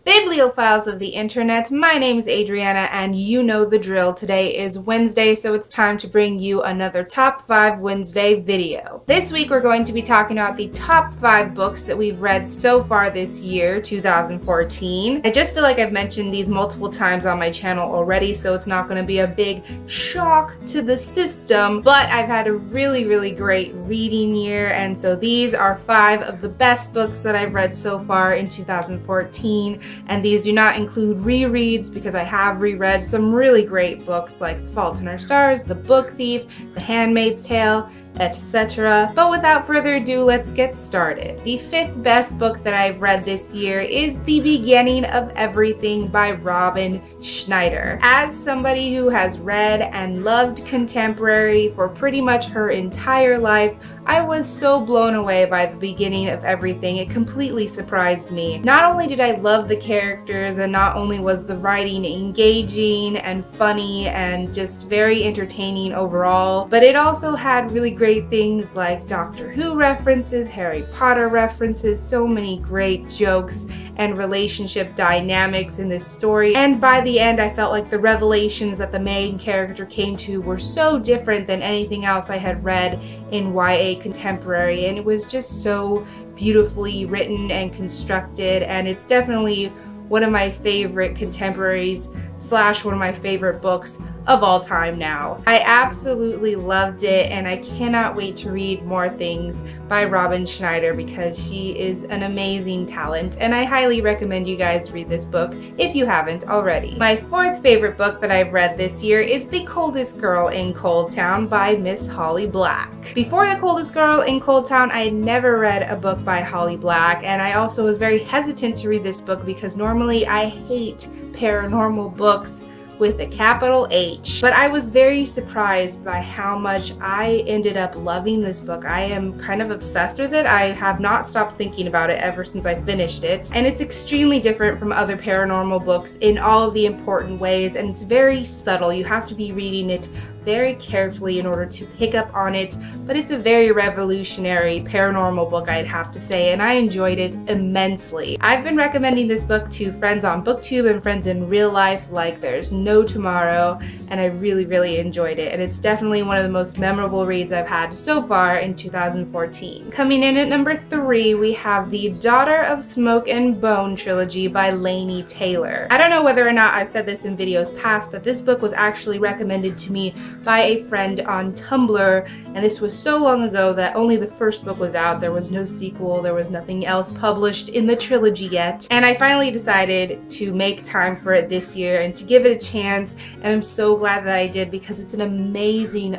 Bibliophiles of the internet, my name is Adriana and you know the drill. Today is Wednesday, so it's time to bring you another Top 5 Wednesday video. This week we're going to be talking about the top 5 books that we've read so far this year, 2014. I just feel like I've mentioned these multiple times on my channel already, so it's not going to be a big shock to the system, but I've had a really great reading year, and so these are 5 of the best books that I've read so far in 2014. And these do not include rereads because I have reread some really great books like Fault in Our Stars, The Book Thief, The Handmaid's Tale, etc. But without further ado, let's get started. The 5th best book that I've read this year is The Beginning of Everything by Robin Schneider. As somebody who has read and loved contemporary for pretty much her entire life, I was so blown away by The Beginning of Everything. It completely surprised me. Not only did I love the characters, and not only was the writing engaging and funny and just very entertaining overall, but it also had really great things like Doctor Who references, Harry Potter references, so many great jokes and relationship dynamics in this story. And by the end, I felt like the revelations that the main character came to were so different than anything else I had read in YA contemporary, and it was just so beautifully written and constructed, and it's definitely one of my favorite contemporaries / one of my favorite books of all time now. I absolutely loved it, and I cannot wait to read more things by Robin Schneider because she is an amazing talent, and I highly recommend you guys read this book if you haven't already. My 4th favorite book that I've read this year is The Coldest Girl in Coldtown by Miss Holly Black. Before The Coldest Girl in Coldtown, I had never read a book by Holly Black, and I also was very hesitant to read this book because normally I hate paranormal books with a capital H. But I was very surprised by how much I ended up loving this book. I am kind of obsessed with it. I have not stopped thinking about it ever since I finished it. And it's extremely different from other paranormal books in all of the important ways, and it's very subtle. You have to be reading it very carefully in order to pick up on it, but it's a very revolutionary paranormal book, I'd have to say, and I enjoyed it immensely. I've been recommending this book to friends on BookTube and friends in real life like there's no tomorrow, and I really enjoyed it, and it's definitely one of the most memorable reads I've had so far in 2014. Coming in at number 3, we have the Daughter of Smoke and Bone trilogy by Lainey Taylor. I don't know whether or not I've said this in videos past, but this book was actually recommended to me by a friend on Tumblr, and this was so long ago that only the first book was out. There was no sequel, there was nothing else published in the trilogy yet, and I finally decided to make time for it this year and to give it a chance, and I'm so glad that I did because it's an amazing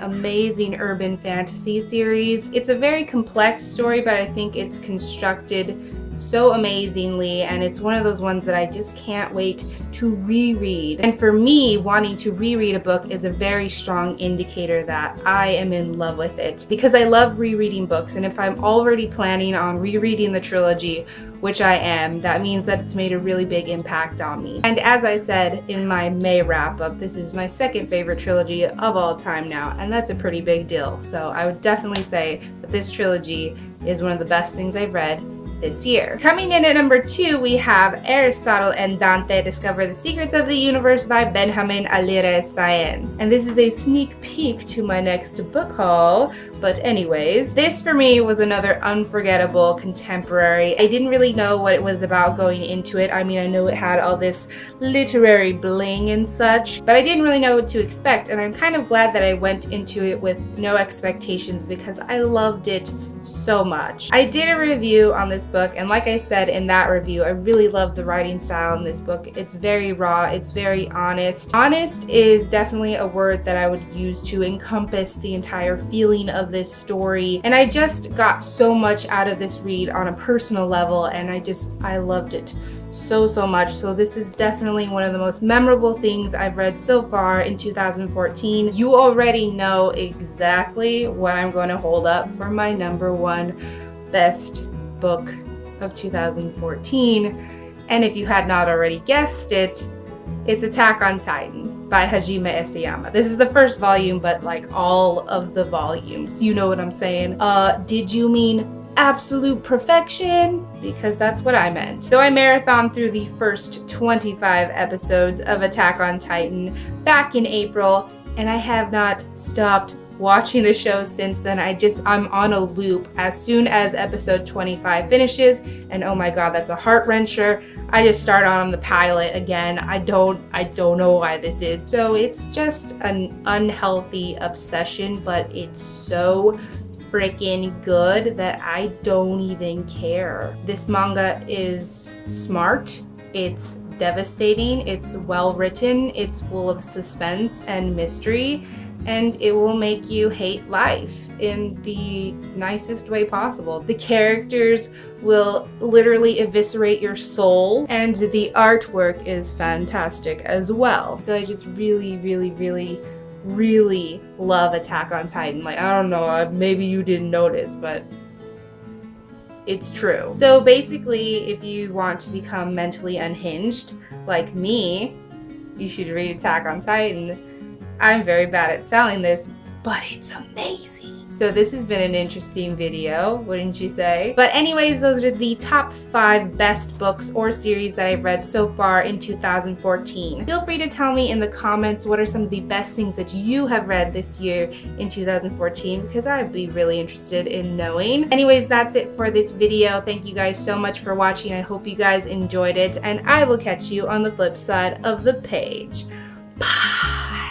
urban fantasy series. It's a very complex story, but I think it's constructed so amazingly, and it's one of those ones that I just can't wait to reread. And for me, wanting to reread a book is a very strong indicator that I am in love with it, because I love rereading books, and if I'm already planning on rereading the trilogy, which I am, that means that it's made a really big impact on me. And as I said in my May wrap-up, this is my 2nd favorite trilogy of all time now, and that's a pretty big deal. So I would definitely say that this trilogy is one of the best things I've read this year. Coming in at number 2, we have Aristotle and Dante Discover the Secrets of the Universe by Benjamin Alire Sáenz. And this is a sneak peek to my next book haul, but anyways, this for me was another unforgettable contemporary. I didn't really know what it was about going into it. I mean, I know it had all this literary bling and such, but I didn't really know what to expect, and I'm kind of glad that I went into it with no expectations because I loved it so much. I did a review on this book, and like I said in that review, I really love the writing style in this book. It's very raw, it's very honest. Honest is definitely a word that I would use to encompass the entire feeling of this story, and I just got so much out of this read on a personal level, and I loved it so much. So this is definitely one of the most memorable things I've read so far in 2014. You already know exactly what I'm going to hold up for my number 1 best book of 2014, and if you had not already guessed it, it's Attack on Titan by Hajime Isayama. This is the first volume, but like all of the volumes, you know what I'm saying. Did you mean absolute perfection, because that's what I meant. So I marathoned through the first 25 episodes of Attack on Titan back in April, and I have not stopped watching the show since then. I'm on a loop as soon as episode 25 finishes, and oh my god, that's a heart wrencher. I just start on the pilot again. I don't know why this is. So it's just an unhealthy obsession, but it's so freaking good that I don't even care. This manga is smart, it's devastating, it's well written, it's full of suspense and mystery, and it will make you hate life in the nicest way possible. The characters will literally eviscerate your soul, and the artwork is fantastic as well. So I just really love Attack on Titan. Like, I don't know, maybe you didn't notice, but it's true. So basically, if you want to become mentally unhinged like me, you should read Attack on Titan. I'm very bad at selling this, but it's amazing. So this has been an interesting video, wouldn't you say? But anyways, those are the top 5 best books or series that I've read so far in 2014. Feel free to tell me in the comments what are some of the best things that you have read this year in 2014, because I'd be really interested in knowing. Anyways, that's it for this video. Thank you guys so much for watching. I hope you guys enjoyed it, and I will catch you on the flip side of the page. Bye.